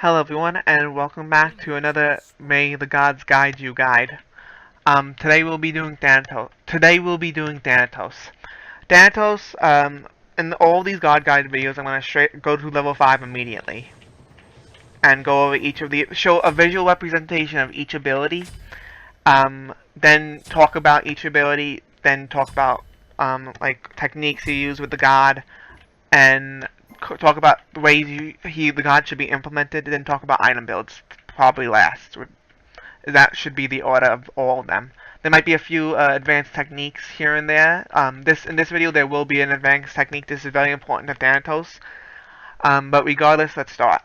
Hello everyone, and welcome back to another May the Gods Guide You guide. Today we'll be doing Thanatos. Thanatos, in all these God Guide videos, I'm gonna straight go to level 5 immediately. And go over each of show a visual representation of each ability. Then talk about each ability, then talk about, like, techniques you use with the God, and talk about the ways the god should be implemented, and then talk about item builds, probably last. That should be the order of all of them. There might be a few advanced techniques here and there. In this video there will be an advanced technique. This is very important to Thanatos. But regardless, let's start.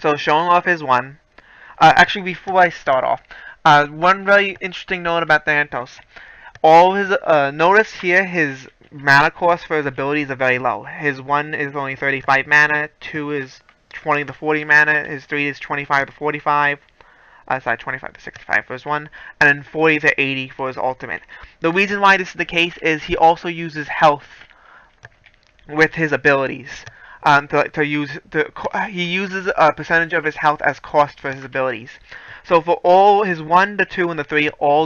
So showing off his one. Actually, before I start off, one very interesting note about Thanatos. All his notice here, his mana cost for his abilities are very low. His 1 is only 35 mana, 2 is 20 to 40 mana, his 3 is 25 to 45, 25 to 65 for his 1, and then 40 to 80 for his ultimate. The reason why this is the case is he also uses health with his abilities. He uses a percentage of his health as cost for his abilities. So for all his 1, the 2, and the 3, all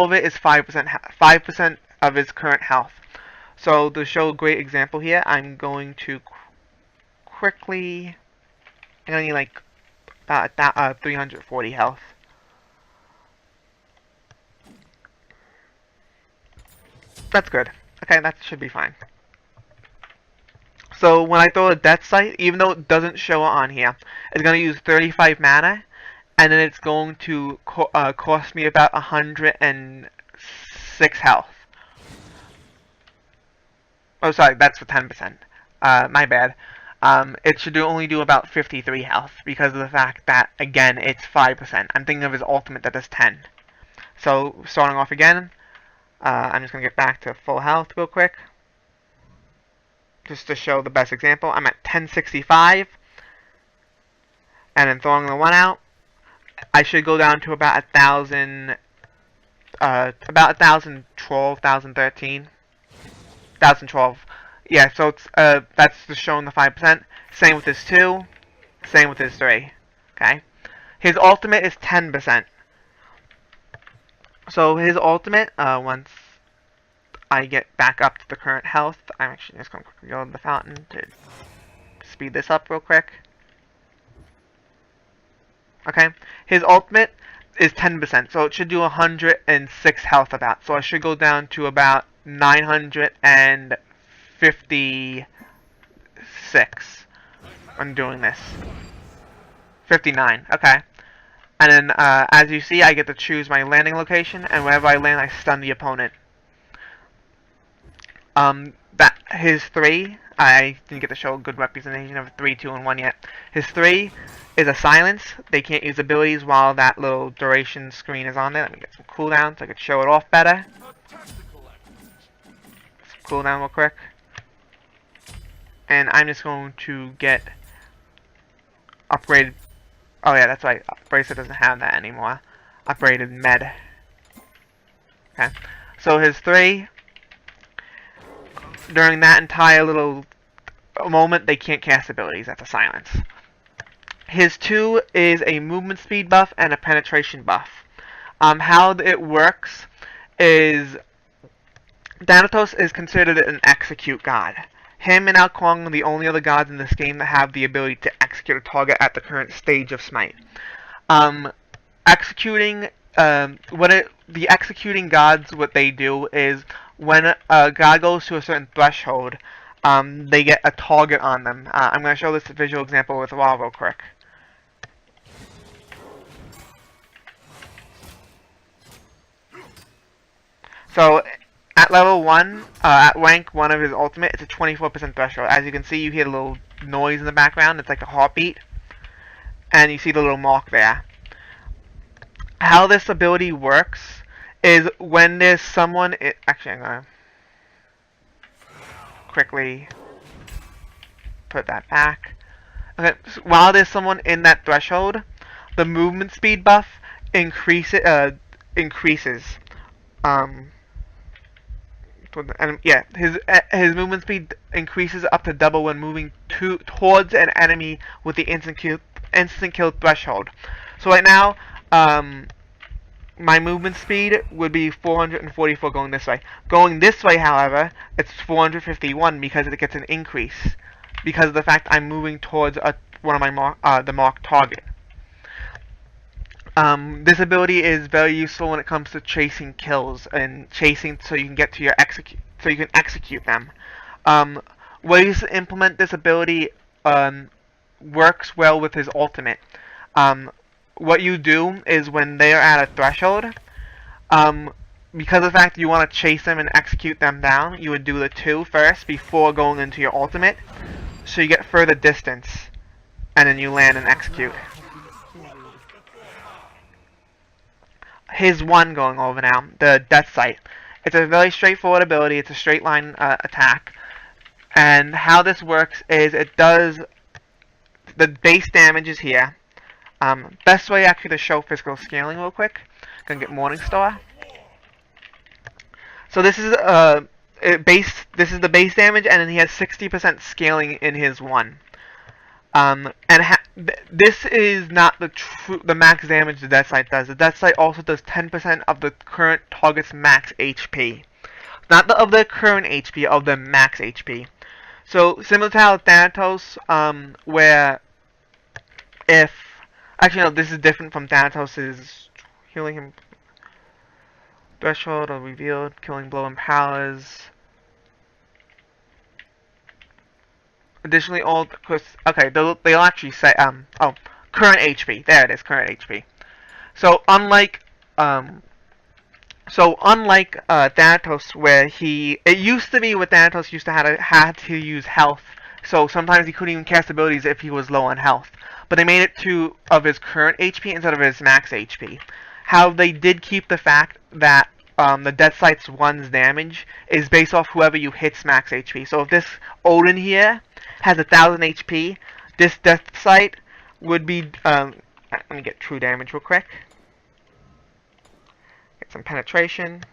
of it is 5% of his current health. So to show a great example here, I'm going to quickly. I'm gonna need like about 340 health. That's good. Okay, that should be fine. So when I throw a death sight, even though it doesn't show it on here, it's gonna use 35 mana. And then it's going to cost me about 106 health. Oh, sorry, that's for 10%. My bad. It should only do about 53 health because of the fact that, again, it's 5%. I'm thinking of his ultimate that does 10. So, starting off again, I'm just going to get back to full health real quick. Just to show the best example, I'm at 1065. And then throwing the 1 out, I should go down to about 1,000, about 1,012, 1,013, 1,012. Yeah, so it's that's just showing the 5%. Same with his 2, same with his 3. Okay, his ultimate is 10%. So his ultimate, once I get back up to the current health, I'm actually just going to quickly go to the fountain to speed this up real quick. Okay, his ultimate is 10%, so it should do 106 health about. So I should go down to about 956 when doing this. 59, okay. And then, as you see, I get to choose my landing location, and wherever I land, I stun the opponent. His 3, I didn't get to show a good representation of 3, 2, and 1 yet. His 3 is a silence. They can't use abilities while that little duration screen is on there. Let me get some cooldowns so I can show it off better. Some cooldown real quick. And I'm just going to get upgraded. Oh yeah, that's right. Bracer doesn't have that anymore. Upgraded med. Okay. So his 3, during that entire little moment, they can't cast abilities. That's a silence. His 2 is a movement speed buff and a penetration buff. How it works is Thanatos is considered an execute god. Him and Ao Kuang are the only other gods in this game that have the ability to execute a target at the current stage of Smite. The executing gods, what they do is when a god goes to a certain threshold, they get a target on them. I'm going to show this visual example with Raw real quick. So, at level 1, at rank 1 of his ultimate, it's a 24% threshold. As you can see, you hear a little noise in the background. It's like a heartbeat. And you see the little mark there. How this ability works is when there's someone... Actually, I'm going to quickly put that back. Okay, so while there's someone in that threshold, the movement speed buff increases. Yeah, his movement speed increases up to double when moving towards an enemy with the instant instant kill threshold. So right now, my movement speed would be 444 going this way. Going this way, however, it's 451 because it gets an increase because of the fact I'm moving towards one of my the marked target. This ability is very useful when it comes to chasing kills and chasing so you can get to your execute them. Ways to implement this ability works well with his ultimate. What you do is when they are at a threshold, because of the fact that you want to chase them and execute them down, you would do the 2 first before going into your ultimate, so you get further distance, and then you land and execute. His 1 going over now, the Death Sight. It's a very straightforward ability, it's a straight line attack, and how this works is it does, the base damage is here. Best way actually to show physical scaling real quick. Gonna get Morningstar. So this is this is the base damage, and then he has 60% scaling in his 1. This is not the max damage the Death Sight does. The Death Sight also does 10% of the current target's max HP. Not of the current HP, of the max HP. So similar to how Thanatos, where if actually, no, this is different from Thanatos' healing him. Threshold or revealed, killing blow empowers. Additionally, okay, they'll actually say, oh, current HP. There it is, current HP. So unlike Thanatos, where it used to be with Thanatos used to had to use health. So sometimes he couldn't even cast abilities if he was low on health. But they made it of his current HP instead of his max HP. How they did keep the fact that the Death Sight's 1's damage is based off whoever you hit's max HP. So if this Odin here has 1000 HP, this Death Sight would be, let me get true damage real quick. Get some penetration.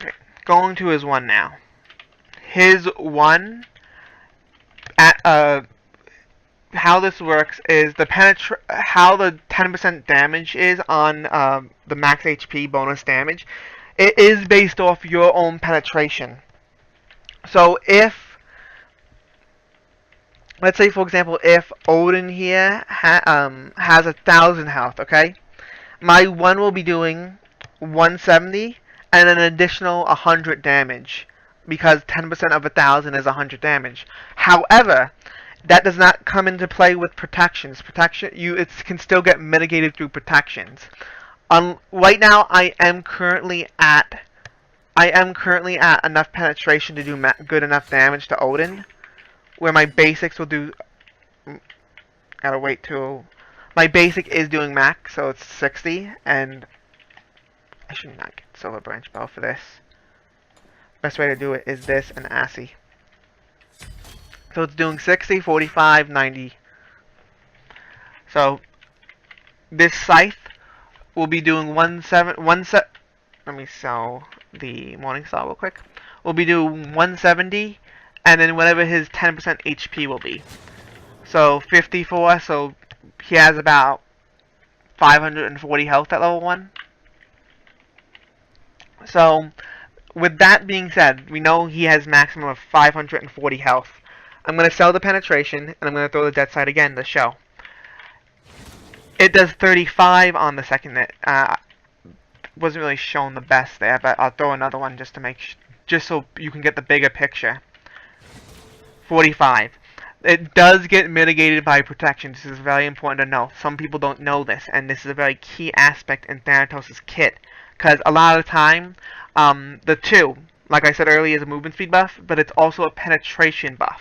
Okay, going to his 1 now. His 1 at how this works is how the 10% damage is on the max HP bonus damage. It is based off your own penetration. So if, let's say for example, if Odin here has 1000 health, okay, my 1 will be doing 170 and an additional 100 damage. Because 10% of 1000 is 100 damage. However, that does not come into play with protections. It can still get mitigated through protections. Right now, I am currently at enough penetration to do good enough damage to Odin, where my basics will do. Gotta wait till my basic is doing max, so it's 60, and I should not get Silver Branch Bow for this. Best way to do it is this and Assy. So it's doing 60, 45, 90. So this Scythe will be doing let me sell the Morningstar real quick. We'll be doing 170 and then whatever his 10% HP will be. So 54, so he has about 540 health at level 1. So with that being said, we know he has maximum of 540 health. I'm going to sell the penetration, and I'm going to throw the Death Sight again to show. It does 35 on the second. Wasn't really shown the best there, but I'll throw another one just to just so you can get the bigger picture. 45. It does get mitigated by protection. This is very important to know. Some people don't know this, and this is a very key aspect in Thanatos' kit. Because a lot of the time, the 2, like I said earlier, is a movement speed buff, but it's also a penetration buff.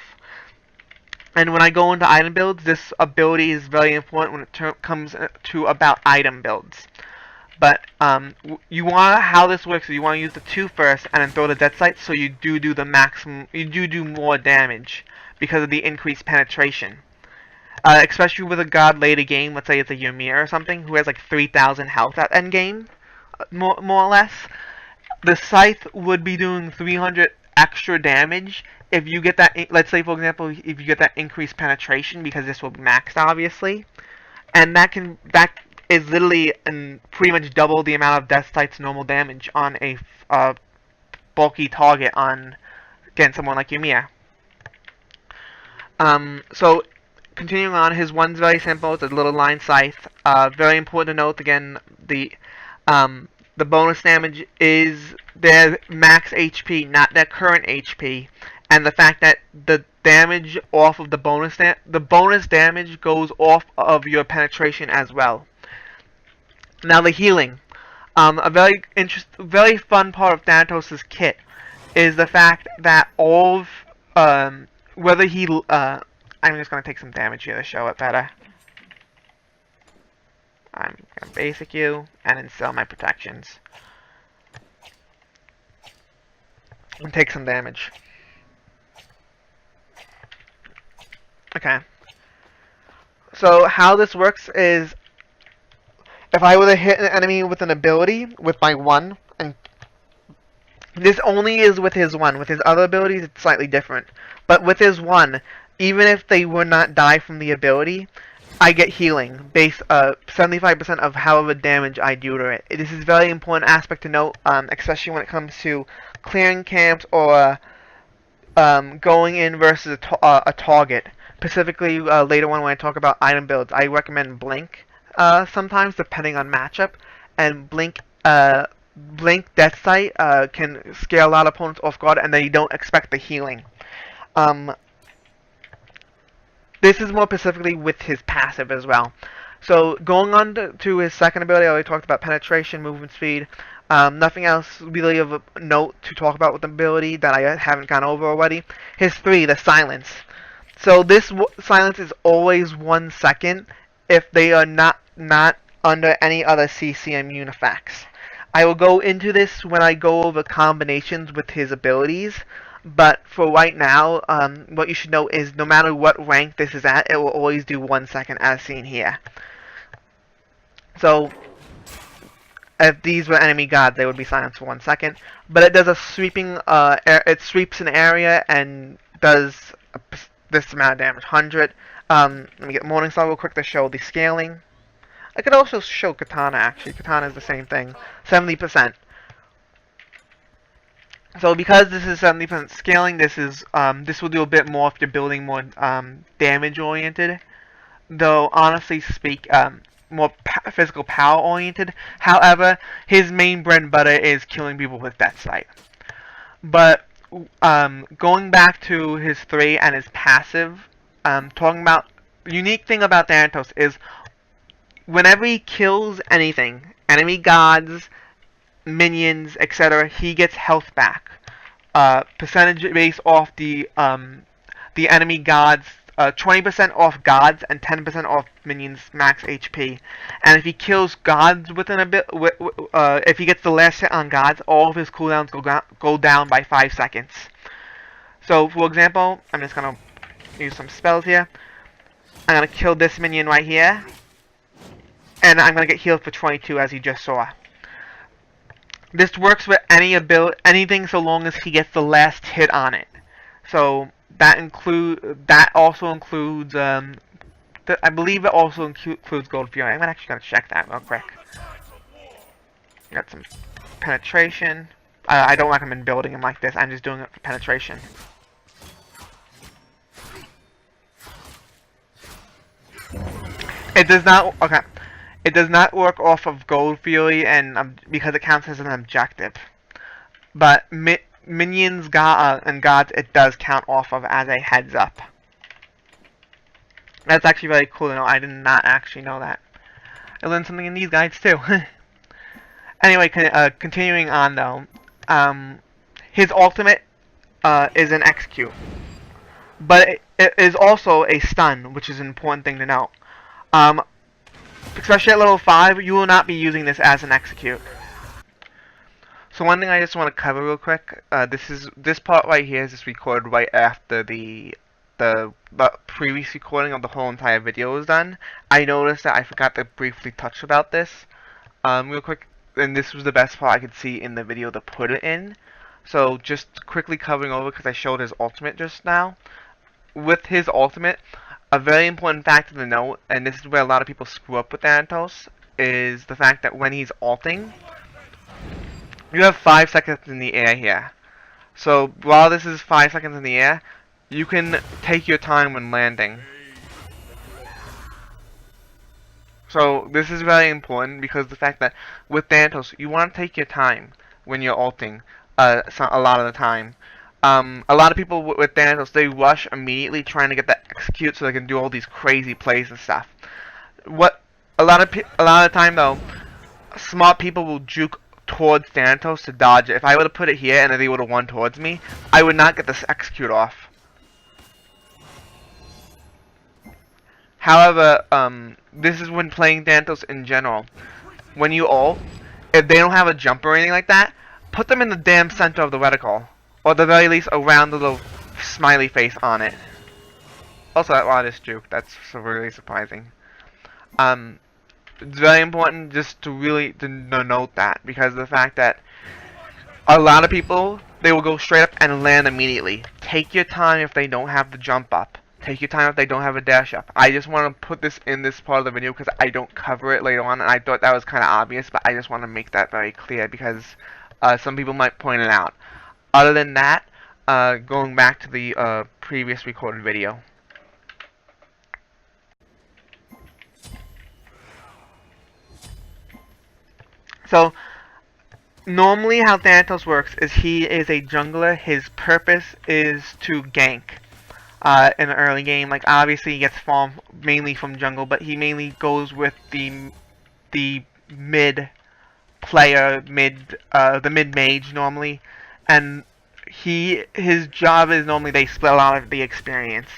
And when I go into item builds, this ability is very important when it comes to about item builds. But how this works is you want to use the 2 first and then throw the Death Sight, so you do the maximum, you do more damage because of the increased penetration. Especially with a god later game, let's say it's a Ymir or something, who has like 3,000 health at end game, more or less. The Scythe would be doing 300 extra damage if you get that. Let's say, for example, if you get that increased penetration, because this will be maxed, obviously, and that is literally pretty much double the amount of Death Sight's normal damage on a bulky target against someone like Yumiya. So continuing on, his one's very simple. It's a little line scythe. Very important to note again, the bonus damage is their max HP, not their current HP, and the fact that the damage off of the bonus damage goes off of your penetration as well. Now the healing. A very fun part of Thanatos' kit is the fact that all of whether he I'm just gonna take some damage here to show it better. I'm gonna basic you and then sell my protections and take some damage. Okay. So how this works is, if I were to hit an enemy with an ability with my 1, and this only is with his 1. With his other abilities, it's slightly different. But with his 1, even if they would not die from the ability, I get healing based 75% of however damage I do to it. This is a very important aspect to note, especially when it comes to clearing camps or going in versus a target. Specifically, later on when I talk about item builds, I recommend Blink sometimes, depending on matchup, and Blink Death Sight can scare a lot of opponents off guard, and then you don't expect the healing. This is more specifically with his passive as well. So going on to his second ability, I already talked about penetration, movement speed. Nothing else really of a note to talk about with the ability that I haven't gone over already. His 3, the silence. So this silence is always 1 second if they are not under any other CC immune effects. I will go into this when I go over combinations with his abilities, but for right now, what you should know is no matter what rank this is at, it will always do 1 second as seen here. So if these were enemy gods, they would be silenced for 1 second. But it does a sweeping, it sweeps an area and does this amount of damage, 100. Let me get Morning Star real quick to show the scaling. I could also show Katana, actually. Katana is the same thing, 70%. So because this is 70% scaling, this will do a bit more if you're building more damage oriented. Though honestly speak, more physical power oriented. However, his main bread and butter is killing people with Death Sight. But going back to his 3 and his passive, talking about unique thing about Thanatos is whenever he kills anything, enemy gods, minions, etc., he gets health back. Percentage based off the enemy gods, 20% off gods and 10% off minions max HP. And if he kills gods within a bit, if he gets the last hit on gods, all of his cooldowns go down by 5 seconds. So, for example, I'm just gonna use some spells here. I'm gonna kill this minion right here, and I'm gonna get healed for 22, as you just saw. This works with anything so long as he gets the last hit on it. So that also includes I believe it also includes Gold Fury. I'm actually gonna check that real quick. Got some penetration. I don't recommend building him like this. I'm just doing it for penetration. It does not. Okay. It does not work off of Gold Fury, and because it counts as an objective. But minions, and gods, it does count off of as a heads up. That's actually very cool to know. I did not actually know that. I learned something in these guides too. Anyway, continuing on though, his ultimate is an execute, but it is also a stun, which is an important thing to note. Especially at level 5, you will not be using this as an execute. So one thing I just want to cover real quick, this part right here is just recorded right after the previous recording of the whole entire video was done. I noticed that I forgot to briefly touch about this real quick, and this was the best part I could see in the video to put it in. So just quickly covering over because I showed his ultimate just now. With his ultimate, a very important factor to note, and this is where a lot of people screw up with Thanatos, is the fact that when he's ulting, you have 5 seconds in the air here. So while this is 5 seconds in the air, you can take your time when landing. So this is very important because the fact that with Thanatos, you want to take your time when you're ulting a lot of the time. A lot of people with Thanatos, they rush immediately trying to get that execute so they can do all these crazy plays and stuff. What a lot of time though, smart people will juke towards Thanatos to dodge it. If I would have put it here and then they would have won towards me, I would not get this execute off. However, this is when playing Thanatos in general. When you ult, if they don't have a jump or anything like that, put them in the damn center of the reticle. Or at the very least, around the little smiley face on it. Also, that lattice juke, that's really surprising. It's very important just to really note that, because of the fact that a lot of people, they will go straight up and land immediately. Take your time if they don't have the jump up. Take your time if they don't have a dash up. I just want to put this in this part of the video because I don't cover it later on, and I thought that was kind of obvious, but I just want to make that very clear because some people might point it out. Other than that, going back to the previous recorded video. So, normally how Thanatos works is he is a jungler. His purpose is to gank. In the early game, like obviously he gets farm mainly from jungle, but he mainly goes with the mid player, the mid mage normally, and his job is normally they split a lot of the experience.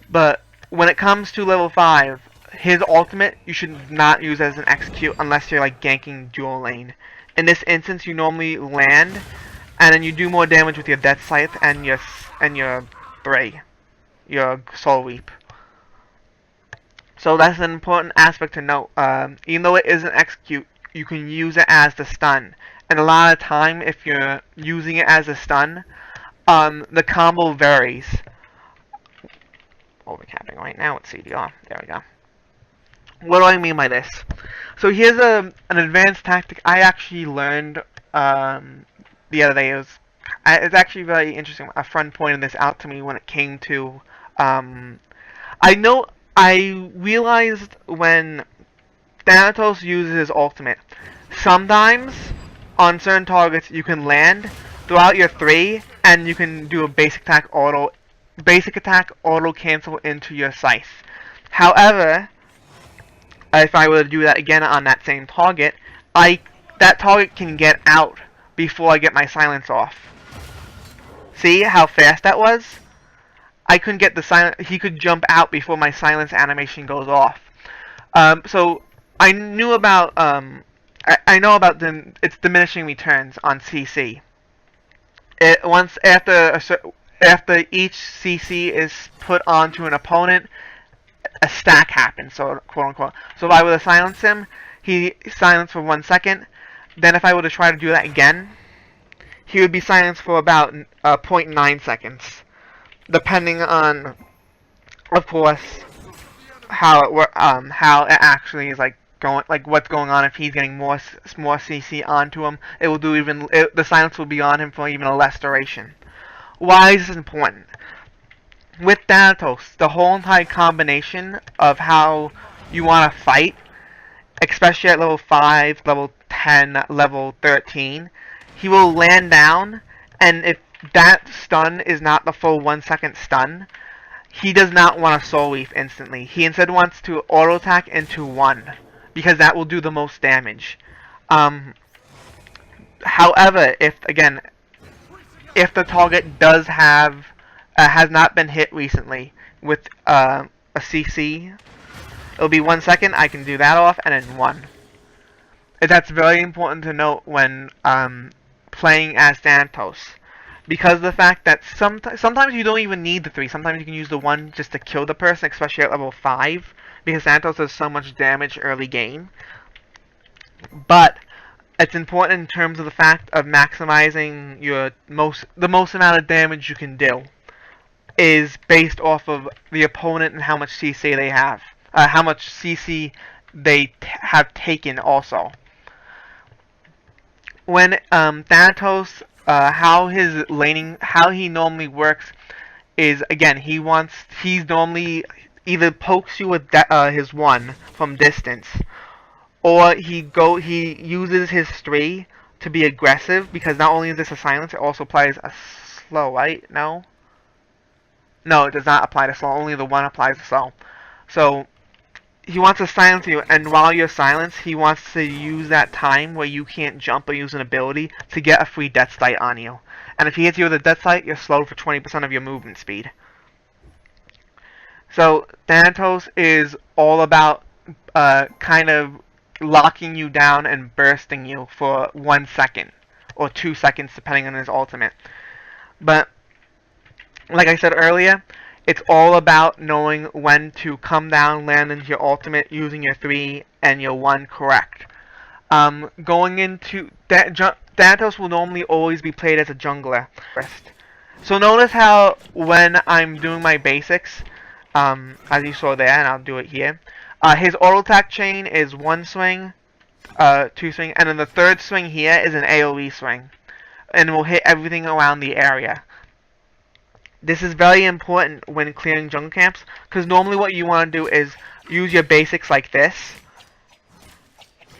But when it comes to level 5, his ultimate you should not use as an execute unless you're like ganking dual lane. In this instance, you normally land, and then you do more damage with your Death Scythe and your Bray, your Soul Reap. So that's an important aspect to note. Even though it is an execute, you can use it as the stun. And a lot of time, if you're using it as a stun, the combo varies. Overcapping right now with CDR. There we go. What do I mean by this? So here's an advanced tactic I actually learned the other day. It's actually very interesting. A friend pointed this out to me when it came to. I realized when Thanatos uses his ultimate, sometimes on certain targets you can land throughout your 3, and you can do a basic attack auto cancel into your scythe. However, if I were to do that again on that same target, that target can get out before I get my silence off. See how fast that was? I couldn't get the silence. He could jump out before my silence animation goes off. So I knew about I know about its diminishing returns on CC. Once after each CC is put onto an opponent, a stack happens, so quote unquote. So if I were to silence him, he silenced for 1 second. Then if I were to try to do that again, he would be silenced for about 0.9 seconds, depending on, of course, how it actually is what's going on. If he's getting more CC onto him, it will do the silence will be on him for even a less duration. Why is this important? With Thanatos, the whole entire combination of how you want to fight, especially at level 5, level 10, level 13, he will land down, and if that stun is not the full 1 second stun, he does not want to soul reap instantly. He instead wants to auto attack into 1, because that will do the most damage. However, if the target does has not been hit recently with a CC, it'll be 1 second, I can do that off, and then 1. That's very important to note when playing as Thanatos, because of the fact that sometimes you don't even need the 3, sometimes you can use the 1 just to kill the person, especially at level 5, because Thanatos does so much damage early game. But It's important in terms of the fact of maximizing the most amount of damage you can do is based off of the opponent and how much CC they have, how much CC they have taken also. When Thanatos, how he normally works is, again, he's normally either pokes you with his 1 from distance, or he uses his 3 to be aggressive, because not only is this a silence, it also applies a slow, right? No, it does not apply to slow. Only the 1 applies to slow. So he wants to silence you, and while you're silenced, he wants to use that time where you can't jump or use an ability to get a free death sight on you. And if he hits you with a death sight, you're slowed for 20% of your movement speed. So Thanatos is all about kind of locking you down and bursting you for 1 second or 2 seconds, depending on his ultimate. But like I said earlier, it's all about knowing when to come down, land into your ultimate, using your 3 and your 1 correct. Going into Thanatos will normally always be played as a jungler first. So notice how when I'm doing my basics, as you saw there, and I'll do it here, his auto attack chain is 1 swing, 2 swing, and then the 3rd swing here is an AoE swing, and will hit everything around the area. This is very important when clearing jungle camps, because normally what you want to do is use your basics like this.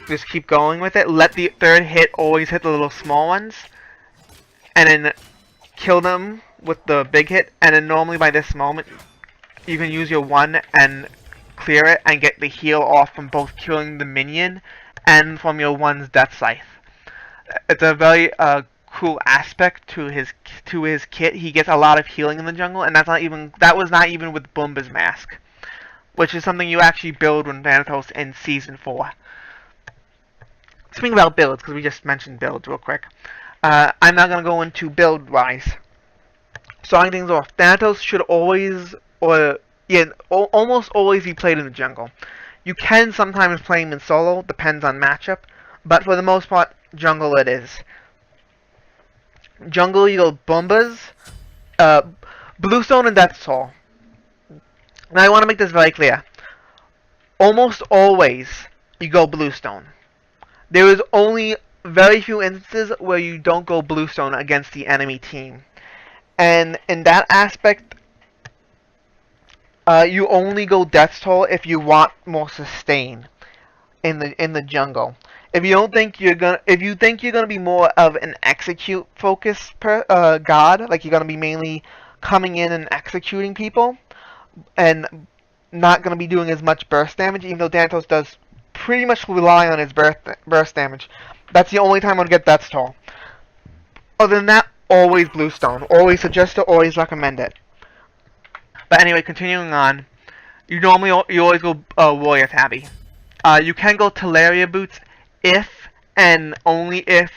Just keep going with it. Let the 3rd hit always hit the little small ones, and then kill them with the big hit. And then normally by this moment, you can use your 1 and clear it and get the heal off from both killing the minion and from your 1's death scythe. It's a very cool aspect to his kit. He gets a lot of healing in the jungle, and that was not even with Boomba's mask, which is something you actually build when Thanatos in Season 4. Speaking about builds, because we just mentioned builds real quick, I'm not going to go into build-wise. Starting things off, Thanatos should always, almost always be played in the jungle. You can sometimes play him in solo, depends on matchup, but for the most part, jungle it is. Jungle, you go Boombas, Bluestone, and Death Toll. Now I want to make this very clear. Almost always, you go Bluestone. There is only very few instances where you don't go Bluestone against the enemy team. And in that aspect, you only go Death Toll if you want more sustain in the jungle. If you think you're gonna be more of an execute focused god, like you're gonna be mainly coming in and executing people, and not gonna be doing as much burst damage, even though Thanatos does pretty much rely on his burst damage. That's the only time I'd get Death Toll. Other than that, always Bluestone. Always suggest it, always recommend it. But anyway, continuing on, you always go Warrior Tabby. You can go Talaria Boots if and only if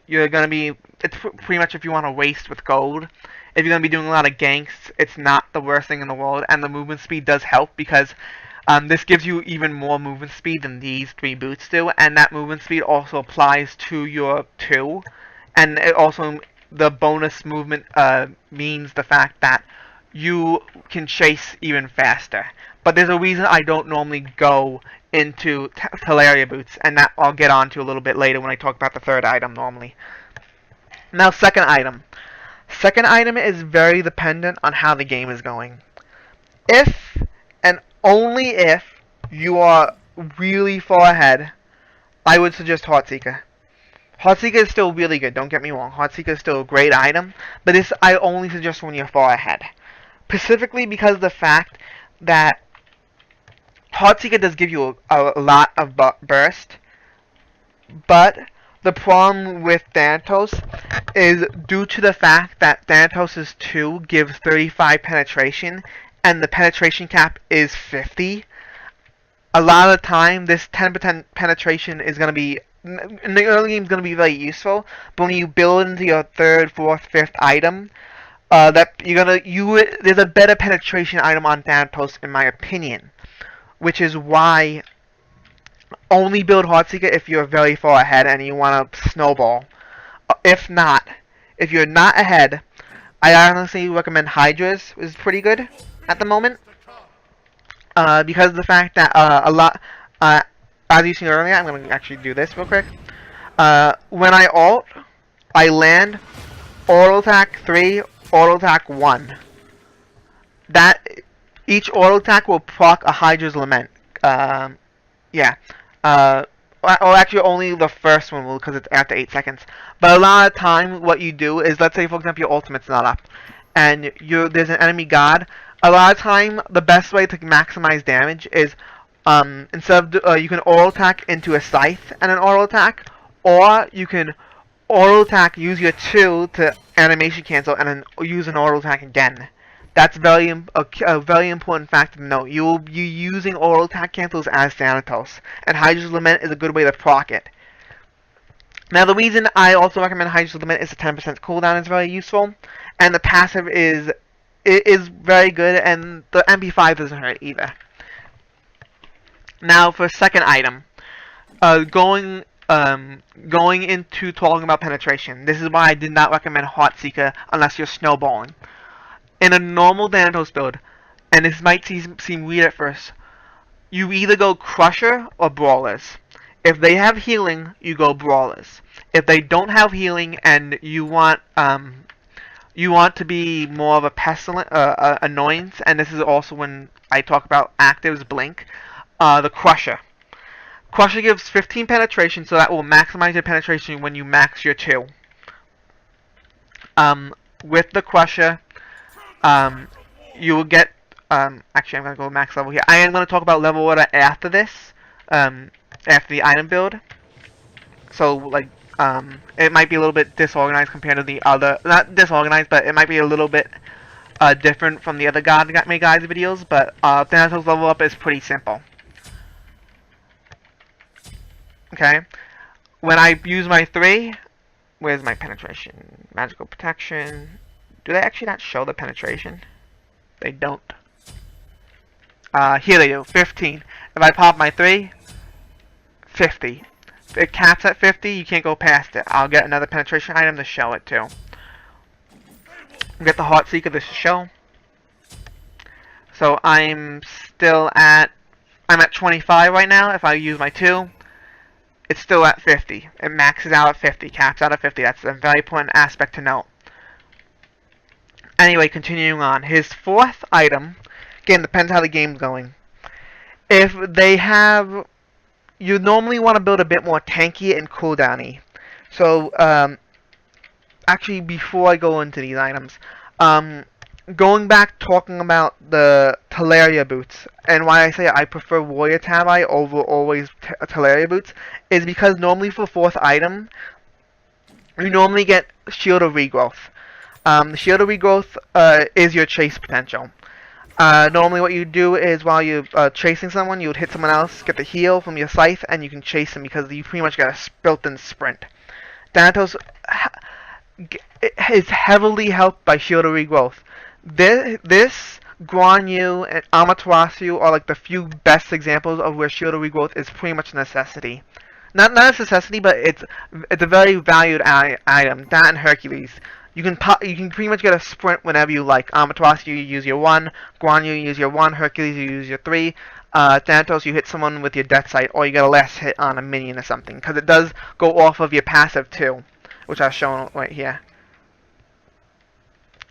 you're gonna be. It's pretty much if you want to waste with gold. If you're gonna be doing a lot of ganks, it's not the worst thing in the world, and the movement speed does help because this gives you even more movement speed than these 3 boots do, and that movement speed also applies to your 2, and it also the bonus movement means the fact that you can chase even faster. But there's a reason I don't normally go into Talaria Boots, and that I'll get onto a little bit later when I talk about the 3rd item normally. Now, second item. Second item is very dependent on how the game is going. If and only if you are really far ahead, I would suggest Heartseeker. Heartseeker is still really good, don't get me wrong. Heartseeker is still a great item, but this I only suggest when you're far ahead. Specifically because of the fact that Heartseeker does give you a lot of burst, but the problem with Thanatos is due to the fact that Thanatos' 2 gives 35 penetration, and the penetration cap is 50. A lot of the time, this 10% penetration is going to be, in the early game, is going to be very useful, but when you build into your 3rd, 4th, 5th item, there's a better penetration item on Thanatos, in my opinion, which is why only build Heartseeker if you're very far ahead and you want to snowball. If not, if you're not ahead, I honestly recommend Hydra's is pretty good at the moment. Because of the fact that a lot, as you seen earlier, I'm going to actually do this real quick. When I ult, I land auto attack 3, auto attack 1. That each auto attack will proc a Hydra's Lament. Yeah. Or actually only the first one will, because it's after 8 seconds. But a lot of time, what you do is, let's say for example your ultimate's not up, and there's an enemy god. A lot of time, the best way to maximize damage is instead of you can auto attack into a scythe and an auto attack, or you can auto attack, use your 2 to animation cancel, and then use an auto attack again. That's a very important fact to note. You'll be using auto attack cancels as Thanatos, and Hydra's Lament is a good way to proc it. Now, the reason I also recommend Hydra's Lament is the 10% cooldown is very useful, and the passive is very good, and the MP5 doesn't hurt either. Now, for second item, going into talking about penetration. This is why I did not recommend Heartseeker unless you're snowballing. In a normal Thanatos build, and this might seem weird at first, you either go Crusher or Brawlers. If they have healing, you go Brawlers. If they don't have healing and you want to be more of a pestilent annoyance, and this is also when I talk about actives blink, the Crusher. Crusher gives 15 penetration, so that will maximize your penetration when you max your 2. With the Crusher, you will get, actually I'm going to go max level here. I am going to talk about level order after this, after the item build. So, like, it might be a little bit disorganized compared to the other, not disorganized, but it might be a little bit different from the other God Made Guides videos, but Thanatos level up is pretty simple. Okay, when I use my 3, where's my penetration? Magical protection. Do they actually not show the penetration? They don't. Here they do, 15. If I pop my 3, 50. If it caps at 50, you can't go past it. I'll get another penetration item to show it too. Get the Heartseeker to show. So I'm at 25 right now. If I use my 2, it's still at 50. It maxes out at 50, caps out at 50. That's a very important aspect to note. Anyway, continuing on. His 4th item, again, depends how the game's going. If they have, you normally want to build a bit more tanky and cooldowny. So, actually, before I go into these items, going back talking about the Talaria boots, and why I say I prefer Warrior Tabi over always Talaria boots, is because normally for 4th item, you normally get Shield of Regrowth. The Shield of Regrowth is your chase potential. Normally what you do is while you're chasing someone, you would hit someone else, get the heal from your scythe, and you can chase them because you pretty much got a built-in sprint. Thanatos is heavily helped by Shield of Regrowth. This, Guan Yu, and Amaterasu are like the few best examples of where Shield of Regrowth is pretty much a necessity. Not a necessity, but it's a very valued item. That and Hercules. You can pretty much get a sprint whenever you like. Amaterasu, you use your 1. Guan Yu, you use your 1. Hercules, you use your 3. Thanatos, you hit someone with your death sight, or you get a last hit on a minion or something. Because it does go off of your passive too, which I've shown right here.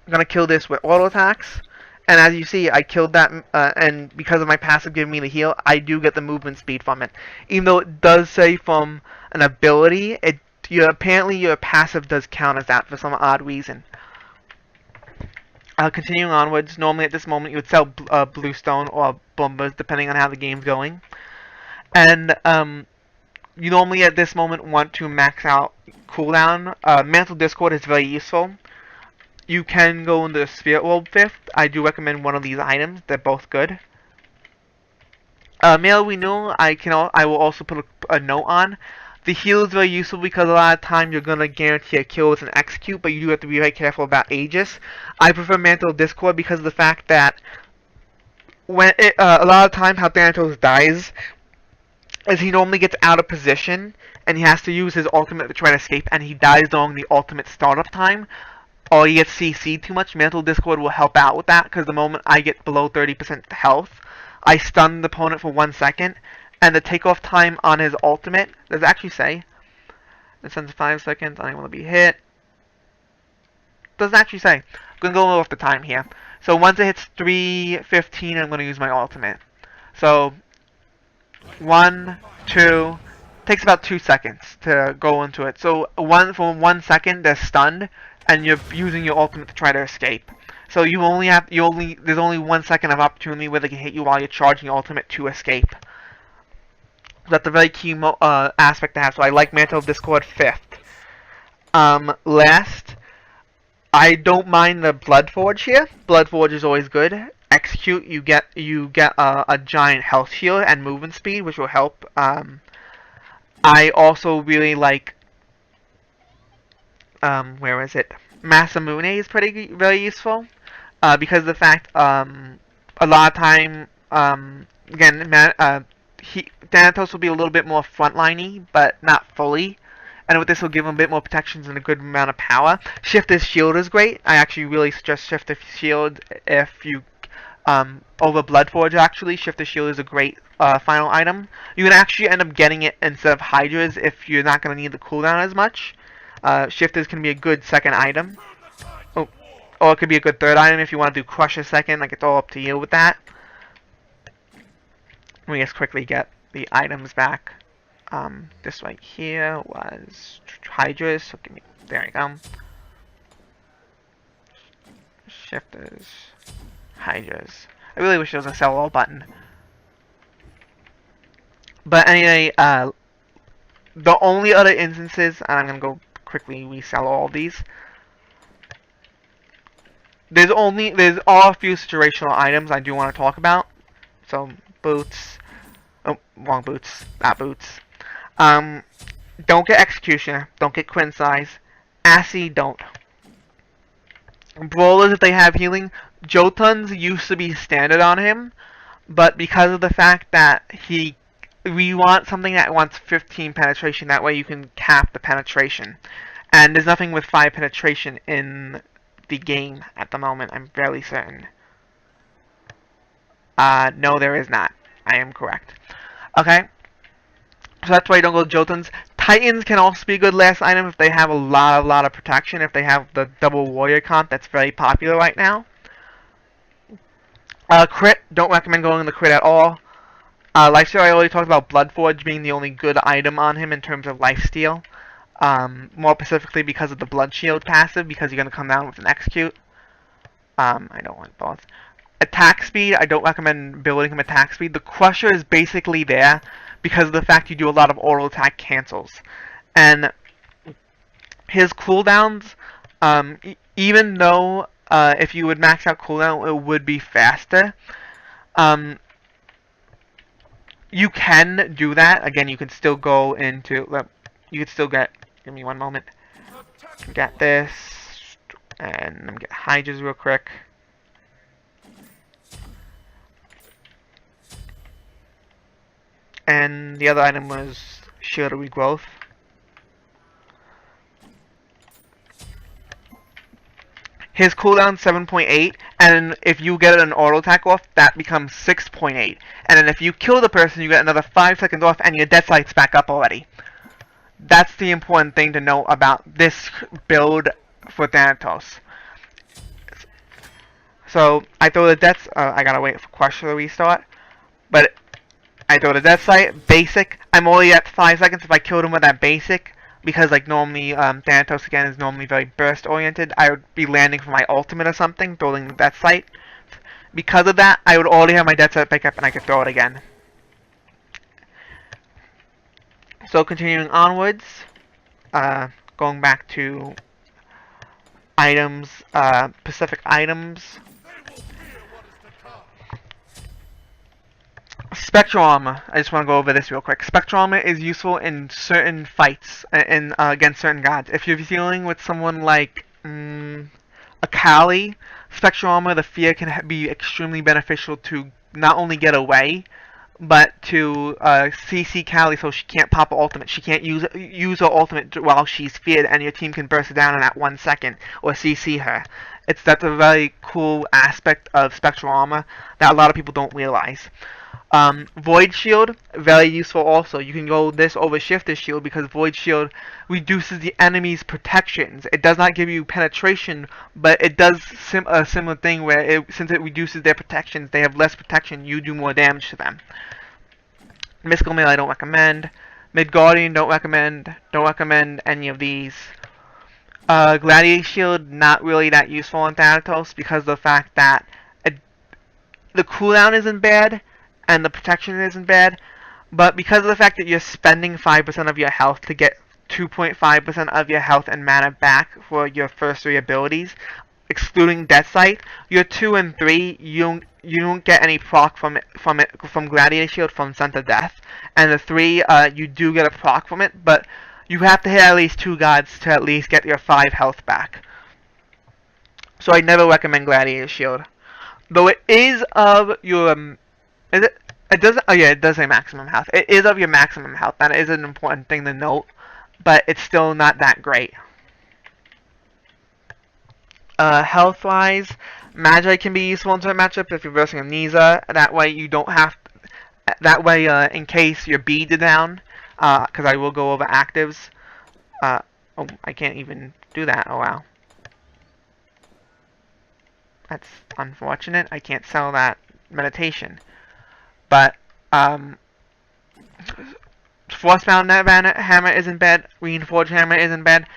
I'm going to kill this with auto attacks. And as you see, I killed that, and because of my passive giving me the heal, I do get the movement speed from it. Even though it does say from an ability, apparently your passive does count as that for some odd reason. Continuing onwards, normally at this moment you would sell Bluestone or Bombers depending on how the game's going. And you normally at this moment want to max out cooldown. Mantle Discord is very useful. You can go into Spirit World 5th. I do recommend one of these items. They're both good. Male Renewal, I will also put a note on. The heal is very useful because a lot of time you're going to guarantee a kill with an execute, but you do have to be very careful about Aegis. I prefer Mantle Discord because of the fact that when a lot of time how Thanatos dies is he normally gets out of position and he has to use his ultimate to try to escape, and he dies during the ultimate startup time, or he gets CC'd too much. Mantle Discord will help out with that, because the moment I get below 30% health, I stun the opponent for 1 second, and the takeoff time on his ultimate, does it actually say? It sends 5 seconds, unable to be hit. Doesn't actually say. I'm going to go off the time here. So once it hits 3:15, I'm going to use my ultimate. So 1, 2, takes about 2 seconds to go into it. So for 1 second, they're stunned, and you're using your ultimate to try to escape. So there's only 1 second of opportunity where they can hit you while you're charging your ultimate to escape. So that's a very key aspect to have. So I like Mantle of Discord 5th. Last, I don't mind the Bloodforge here. Bloodforge is always good. Execute, you get a giant health shield and movement speed, which will help. I also really like where is it? Masamune is very useful because of the fact a lot of time again Thanatos will be a little bit more frontliney, but not fully. And with this, will give him a bit more protections and a good amount of power. Shift his shield is great. I actually really suggest Shift the shield if you over Bloodforge. Actually, Shift the shield is a great final item. You can actually end up getting it instead of Hydras if you're not going to need the cooldown as much. Shifters can be a good second item. Oh, or it could be a good third item if you want to do Crush a second. Like, it's all up to you with that. Let me just quickly get the items back. This right here was Hydras. So give me, there we go. Shifters, Hydras. I really wish there was a sell all button. But anyway, the only other instances, and I'm gonna go quickly resell all these. There's all a few situational items I do want to talk about. So boots. Oh, wrong boots. Not boots. Don't get Executioner. Don't get Quinn Size. Assy, don't. Brawlers, if they have healing. Jotuns used to be standard on him, but because of the fact that we want something that wants 15 penetration, that way you can cap the penetration. And there's nothing with 5 penetration in the game at the moment, I'm fairly certain. No, there is not. I am correct. Okay. So that's why you don't go Jotuns. Titans can also be a good last item if they have a lot of protection. If they have the double warrior comp, that's very popular right now. Crit, don't recommend going in the crit at all. Lifesteal, I already talked about Bloodforge being the only good item on him in terms of lifesteal. More specifically because of the Blood Shield passive, because you're going to come down with an Execute. I don't want both. Attack speed, I don't recommend building him attack speed. The Crusher is basically there because of the fact you do a lot of auto attack cancels. And his cooldowns, even though if you would max out cooldown, it would be faster. You can do that. Again, you can still go into... You could still get... Give me one moment. Get this. And let me get Hydras real quick. And the other item was Shield of Regrowth. His cooldown 7.8, and if you get an auto attack off, that becomes 6.8. And then if you kill the person, you get another 5 seconds off, and your death sight's back up already. That's the important thing to know about this build for Thanatos. So I throw the death. I gotta wait for Crush to restart, but I throw the death sight, basic. I'm only at 5 seconds if I killed him with that basic, because like normally Thanatos again is normally very burst oriented. I would be landing for my ultimate or something, throwing the death sight. Because of that, I would already have my death sight back up and I could throw it again. So continuing onwards, going back to items, specific items. Spectral Armor. I just want to go over this real quick. Spectral Armor is useful in certain fights against certain gods. If you're dealing with someone like a Kali, Spectral Armor, the fear can be extremely beneficial to not only get away, but to CC Callie so she can't pop her ultimate. She can't use her ultimate while she's feared, and your team can burst her down in that 1 second or CC her. That's a very cool aspect of Spectral Armor that a lot of people don't realize. Void Shield, very useful also. You can go this over Shifter Shield because Void Shield reduces the enemy's protections. It does not give you penetration, but it does a similar thing where since it reduces their protections, they have less protection, you do more damage to them. Mystical Mail I don't recommend. Midgardian don't recommend any of these. Gladiator Shield, not really that useful on Thanatos because of the fact that the cooldown isn't bad, and the protection isn't bad, but because of the fact that you're spending 5% of your health to get 2.5% of your health and mana back for your first 3 abilities, excluding Death Sight, your 2 and 3 you don't get any proc from Gladiator Shield from Scent of Death, and the 3 you do get a proc from it, but you have to hit at least 2 gods to at least get your 5 health back. So I never recommend Gladiator Shield, though it is of your is it? It doesn't. Oh yeah, it does say maximum health. It is of your maximum health. That is an important thing to note, but it's still not that great. Health-wise, Magi can be useful in certain matchups if you're versing Amnesia. That way you don't have. That way, in case your beads are down, because I will go over actives. Oh, I can't even do that. Oh wow, that's unfortunate. I can't sell that meditation. But, Force-bound Hammer isn't bad. Reinforged Hammer isn't bad.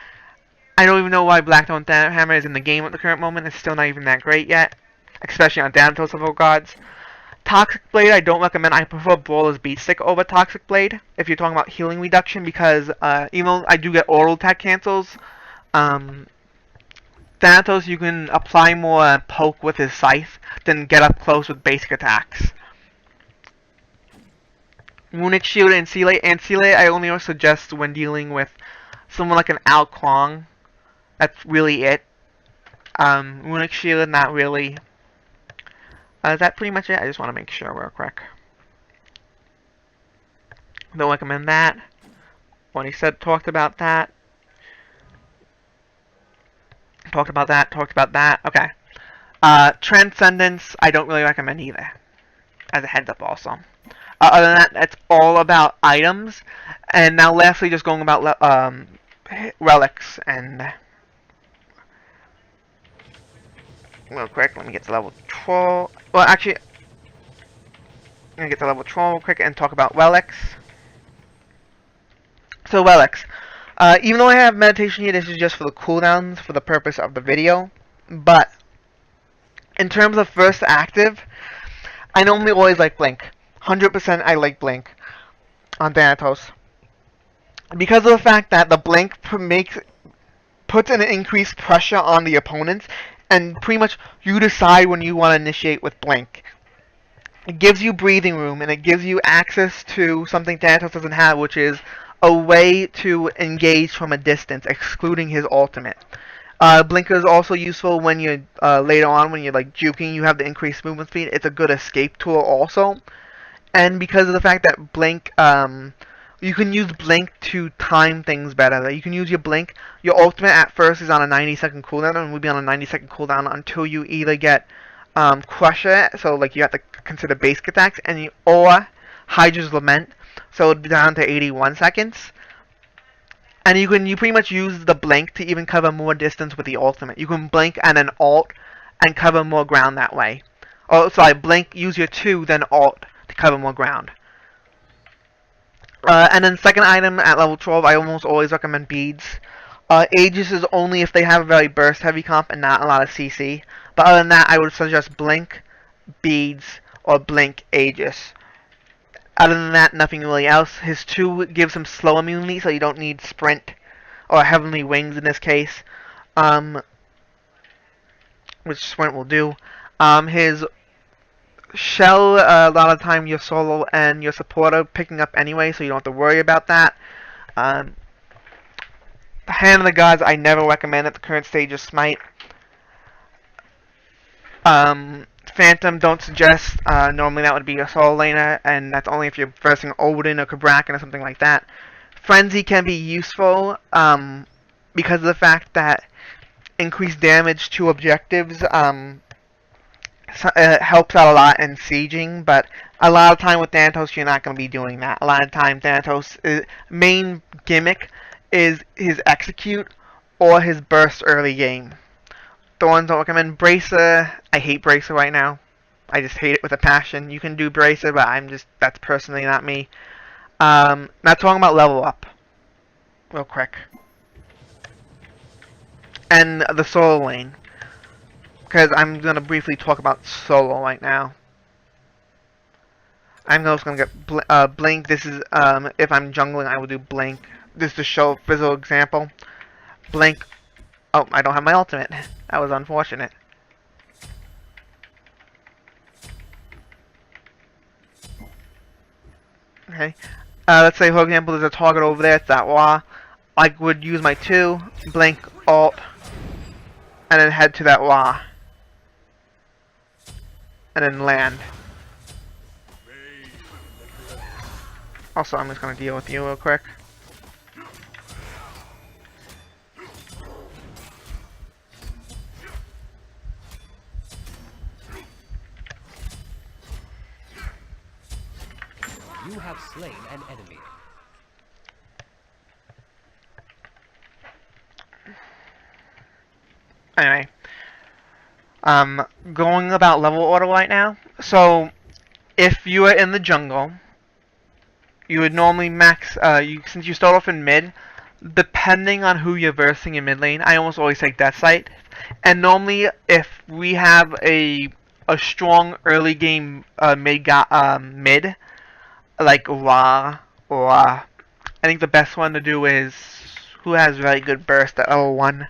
I don't even know why Blackthorn Hammer is in the game at the current moment. It's still not even that great yet. Especially on Thanatos level gods. Toxic Blade I don't recommend. I prefer Brawler's Beatstick over Toxic Blade. If you're talking about healing reduction. Because, even though I do get auto attack cancels. Thanatos you can apply more poke with his scythe than get up close with basic attacks. Runic Shield and Sealate. And Sealate I only suggest when dealing with someone like an Al Kwong. That's really it. Runic Shield, not really. Is that pretty much it? I just want to make sure real quick. Don't recommend that. What he said, talked about that. Talked about that. Okay. Transcendence, I don't really recommend either. As a heads up also. Other than that, that's all about items. And now lastly, just going about relics. And real quick, let me get to level 12. Well, actually, I'm going to get to level 12 real quick and talk about relics. So, relics. Even though I have meditation here, this is just for the cooldowns for the purpose of the video. But, in terms of first active, I normally always like Blink. 100% I like Blink on Thanatos. Because of the fact that the Blink puts an increased pressure on the opponents, and pretty much you decide when you want to initiate with Blink. It gives you breathing room, and it gives you access to something Thanatos doesn't have, which is a way to engage from a distance, excluding his ultimate. Blinker is also useful when you're later on, when you're like juking, you have the increased movement speed. It's a good escape tool also. And because of the fact that Blink, you can use Blink to time things better. You can use your Blink. Your ultimate at first is on a 90-second cooldown, and will be on a 90-second cooldown until you either get Crusher, so like you have to consider basic attacks, or Hydra's Lament, so it'll be down to 81 seconds. And you pretty much use the Blink to even cover more distance with the ultimate. You can Blink and then ult and cover more ground that way. Oh, sorry, Blink, use your 2, then ult to cover more ground. And then second item at level 12, I almost always recommend beads. Aegis is only if they have a very burst heavy comp and not a lot of CC. But other than that, I would suggest Blink, beads, or Blink Aegis. Other than that, nothing really else. His 2 gives him slow immunity, so you don't need Sprint or Heavenly Wings in this case. Which Sprint will do. His Shell, a lot of the time your solo and your supporter picking up anyway, so you don't have to worry about that. The Hand of the Gods I never recommend at the current stage of Smite. Phantom, don't suggest. Normally that would be a solo laner, and that's only if you're versing Odin or Kabrakan or something like that. Frenzy can be useful because of the fact that increased damage to objectives helps out a lot in sieging, but a lot of time with Thanatos you're not going to be doing that. A lot of time Thanatos' main gimmick is his execute or his burst early game. Thorns don't recommend. Bracer, I hate Bracer right now. I just hate it with a passion. You can do Bracer, but that's personally not me. Now talking about level up, real quick. And the solo lane. Because I'm going to briefly talk about solo right now. I'm just going to get Blink. This is, if I'm jungling, I will do Blink. This to show a visual example. Blink. Oh, I don't have my ultimate. That was unfortunate. Okay. Let's say, for example, there's a target over there. It's that wall. I would use my 2, Blink, ult, and then head to that wall. And then land. Also, I'm just going to deal with you real quick. You have slain an enemy. Anyway. Going about level order right now. So, if you are in the jungle, you would normally max, since you start off in mid, depending on who you're versing in mid lane, I almost always take Death Sight. And normally, if we have a strong early game mid, like Ra, or I think the best one to do is, who has very good burst at level 1,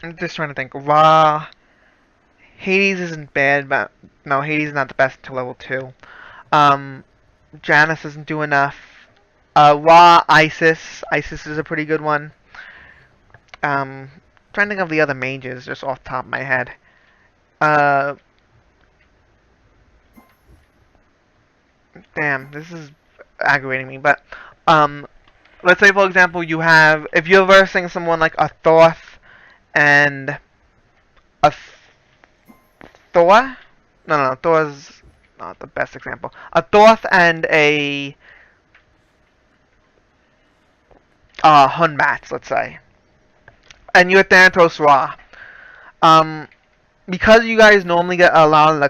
I'm just trying to think. Ra, Hades isn't bad, but no, Hades is not the best until level 2. Janus doesn't do enough. Ra, Isis is a pretty good one. Trying to think of the other mages just off the top of my head. Damn, this is aggravating me, but let's say for example you have, if you're versing someone like a Thoth and a Thor? No, Thor's not the best example. A Thoth and a Hunbats, let's say. And you're Thanatos Ra. Because you guys normally get a lot of the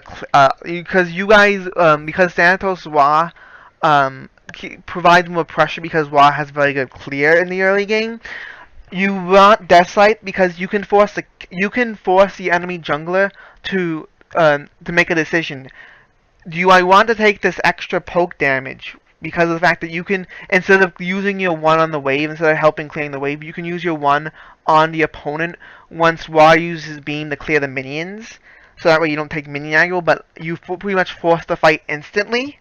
because Thanatos Ra provides more pressure because Ra has very good clear in the early game. You want Deathsight because you can force the enemy jungler to make a decision. Do I want to take this extra poke damage? Because of the fact that you can, instead of using your 1 on the wave, instead of helping clearing the wave, you can use your 1 on the opponent once Ra uses beam to clear the minions. So that way you don't take minion aggro, but you pretty much force the fight instantly.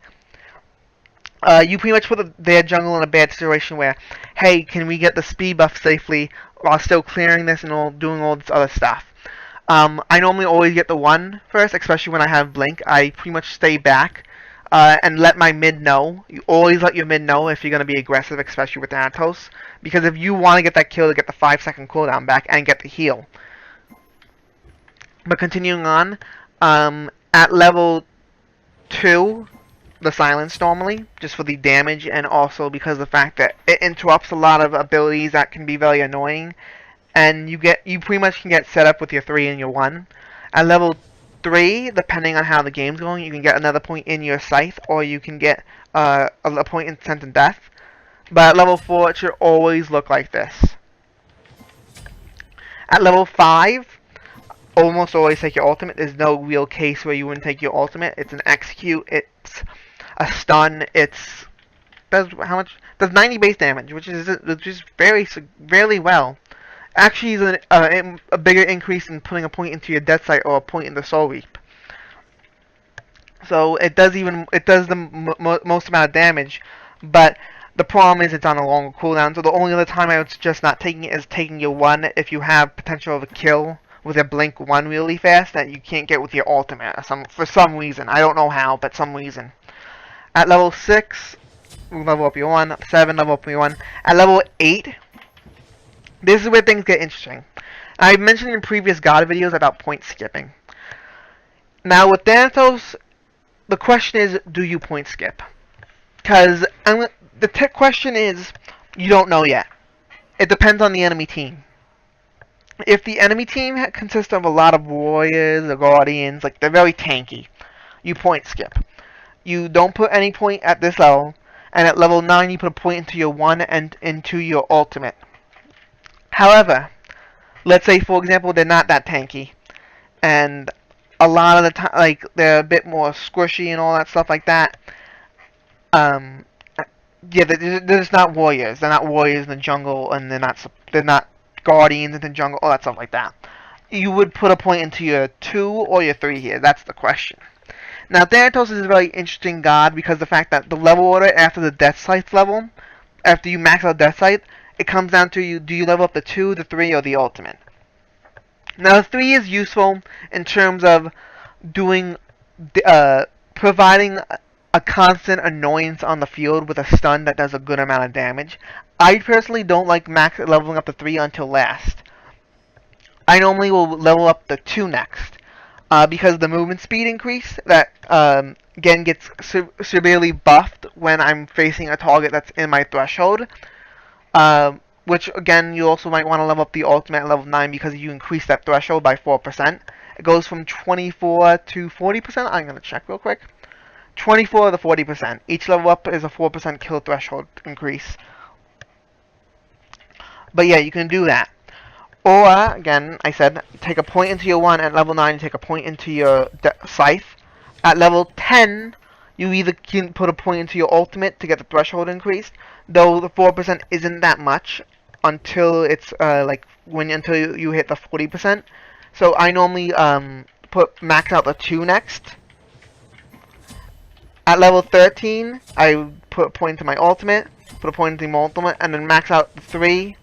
You pretty much put their jungle in a bad situation where, hey, can we get the speed buff safely while still clearing this and doing all this other stuff? I normally always get the 1 first, especially when I have Blink. I pretty much stay back and let my mid know. You always let your mid know if you're going to be aggressive, especially with Thanatos. Because if you want to get that kill to get the 5-second cooldown back and get the heal. But continuing on, at level 2, the silence normally, just for the damage, and also because of the fact that it interrupts a lot of abilities that can be very annoying, and you pretty much can get set up with your 3 and your 1. At level 3, depending on how the game's going, you can get another point in your Scythe, or you can get a point in Scent and Death. But at level 4, it should always look like this. At level 5, almost always take your ultimate. There's no real case where you wouldn't take your ultimate. It's an execute, it's a stun, does 90 base damage, which is very well. Actually, is a bigger increase in putting a point into your Death Sight or a point in the Soul Reap. So it does the most amount of damage, but the problem is it's on a longer cooldown. So the only other time I would suggest not taking it is taking your 1 if you have potential of a kill with a blink 1 really fast that you can't get with your ultimate for some reason. I don't know how, but some reason. At level 6, level up your 1. 7, level up your 1. At level 8, this is where things get interesting. I mentioned in previous God videos about point skipping. Now with Thanatos, the question is, do you point skip? Because the question is, you don't know yet. It depends on the enemy team. If the enemy team consists of a lot of warriors or guardians, like they're very tanky, you point skip. You don't put any point at this level, and at level 9 you put a point into your 1 and into your ultimate. However, let's say for example they're not that tanky, and a lot of the time, like they're a bit more squishy and all that stuff like that. Yeah, they're just not warriors. They're not warriors in the jungle, and they're not guardians in the jungle, all that stuff like that. You would put a point into your 2 or your 3 here. That's the question. Now, Thanatos is a very interesting god because the fact that the level order after the Death Sight level, after you max out Death Sight, it comes down to do you level up the 2, the 3, or the ultimate. Now, the 3 is useful in terms of providing a constant annoyance on the field with a stun that does a good amount of damage. I personally don't like leveling up the 3 until last. I normally will level up the 2 next. Because the movement speed increase that again gets severely buffed when I'm facing a target that's in my threshold. Which again you also might want to level up the ultimate at level 9 because you increase that threshold by 4%. It goes from 24 to 40%. I'm gonna check real quick. 24 to 40%. Each level up is a 4% kill threshold increase. But yeah, you can do that. Or, again, I said, take a point into your 1 at level 9, take a point into your Scythe. At level 10, you either can put a point into your ultimate to get the threshold increased, though the 4% isn't that much until it's, until you hit the 40%. So I normally, max out the 2 next. At level 13, I put a point into my ultimate, put a point into my ultimate, and then max out the 3.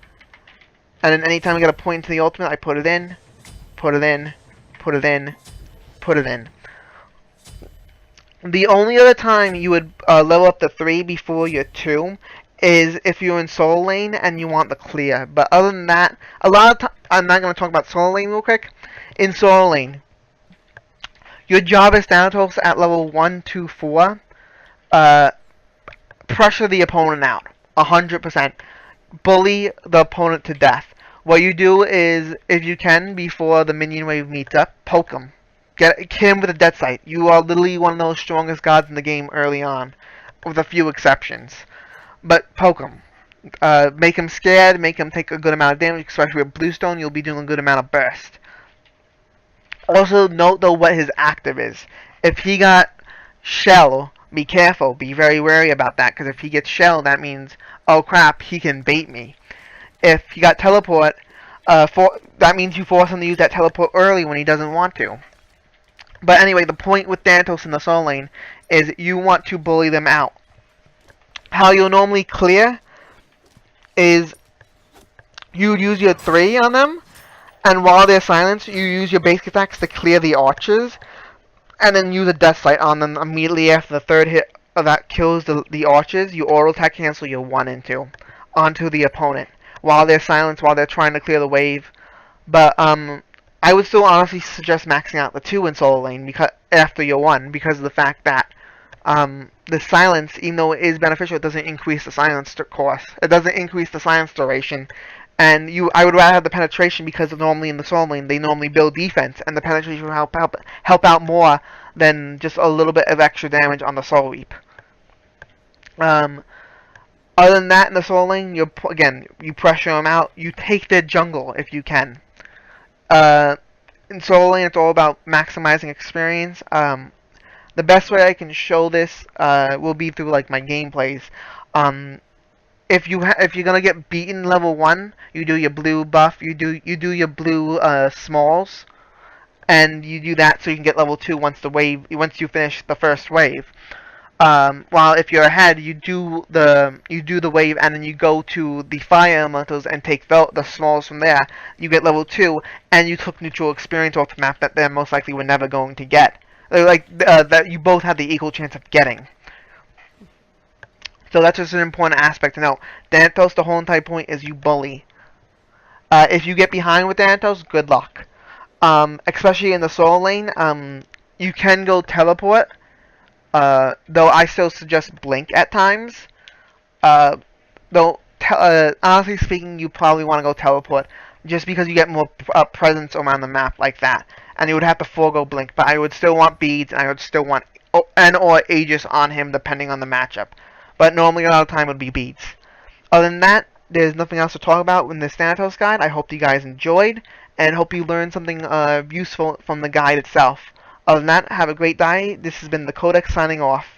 And then anytime I get a point into the ultimate, I put it in, put it in, put it in, put it in. The only other time you would level up the 3 before your 2 is if you're in solo lane and you want the clear. But other than that, a lot of time, I'm not going to talk about solo lane real quick. In solo lane, your job as Thanatos at level 1, 2, 4, pressure the opponent out, 100%. Bully the opponent to death. What you do is, if you can, before the minion wave meets up, poke him. Get him with a Death Sight. You are literally one of those strongest gods in the game early on, with a few exceptions. But poke him. Make him scared, make him take a good amount of damage, especially with Bluestone, you'll be doing a good amount of burst. Also, note though what his active is. If he got Shell, be careful, be very wary about that, because if he gets Shell, that means, oh crap, he can bait me. If he got Teleport, that means you force him to use that Teleport early when he doesn't want to. But anyway, the point with Thanatos in the solo lane is you want to bully them out. How you'll normally clear is you use your 3 on them, and while they're silenced, you use your basic attacks to clear the archers, and then use a Death Sight on them immediately after the 3rd hit that kills the archers. You auto attack cancel your 1 and 2 onto the opponent while they're silenced, while they're trying to clear the wave. But I would still honestly suggest maxing out the 2 in solo lane because after your 1, because of the fact that the silence, even though it is beneficial, it doesn't increase the silence cost. It doesn't increase the silence duration. And I would rather have the penetration because normally in the solo lane they normally build defense, and the penetration will help out more than just a little bit of extra damage on the soul reap. Other than that, in the solo lane, you pressure them out. You take their jungle if you can. In solo lane, it's all about maximizing experience. The best way I can show this will be through like my gameplays. If you're gonna get beaten level 1, you do your blue buff. You do your blue smalls, and you do that so you can get level 2 once you finish the first wave. While if you're ahead, you do the wave, and then you go to the fire elementals and take the smalls from there. You get level 2, and you took neutral experience off the map that they most likely were never going to get. That you both had the equal chance of getting. So that's just an important aspect to note. Thanatos, the whole entire point is you bully. If you get behind with Thanatos, good luck. Especially in the solo lane, you can go teleport. Though I still suggest blink at times. Though, honestly speaking, you probably want to go teleport just because you get more presence around the map like that, and you would have to forego blink. But I would still want beads, and I would still want or Aegis on him depending on the matchup. But normally a lot of time would be beads. Other than that, there's nothing else to talk about in this Thanatos guide. I hope you guys enjoyed, and hope you learned something useful from the guide itself. Other than that, have a great day. This has been the Codex signing off.